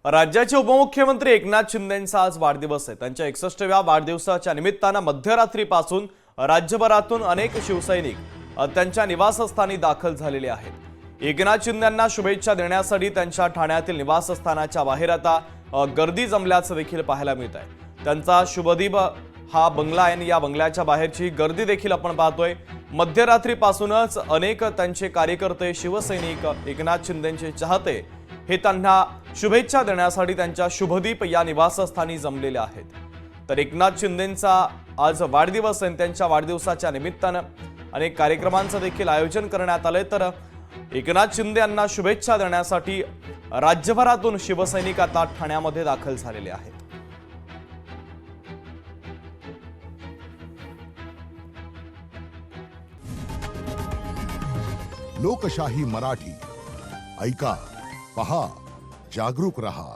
राज्याचे उपमुख्यमंत्री एकनाथ शिंदेंचा आज वाढदिवस आहे। त्यांच्या 61व्या वाढदिवसाच्या निमित्तानं मध्यरात्रीपासून राज्यभरातून अनेक शिवसैनिक त्यांच्या निवासस्थानी दाखल झालेले आहेत। एकनाथ शिंदेंना शुभेच्छा देण्यासाठी त्यांच्या ठाण्यातील निवासस्थानाच्या बाहेर आता गर्दी जमल्याचं देखील पाहायला मिळत आहे। त्यांचा शुभदीप हा बंगला आहे, या बंगल्याच्या बाहेरची गर्दी देखील आपण पाहतोय। मध्यरात्रीपासूनच अनेक त्यांचे कार्यकर्ते, शिवसैनिक, एकनाथ शिंदेंचे चाहते हे त्यांना शुभेच्छा देण्यासाठी त्यांच्या शुभदीप या निवासस्थानी जमलेले आहेत। तर एकनाथ शिंदेंचा आज वाढदिवस आहे। त्यांच्या वाढदिवसाच्या निमित्तानं अनेक कार्यक्रमांचं देखील आयोजन करण्यात आले। तर एकनाथ शिंदे यांना शुभेच्छा देण्यासाठी राज्यभरातून शिवसैनिक आता ठाण्यामध्ये दाखल झालेले आहेत। लोकशाही मराठी ऐका, पहा, जागरूक रहा।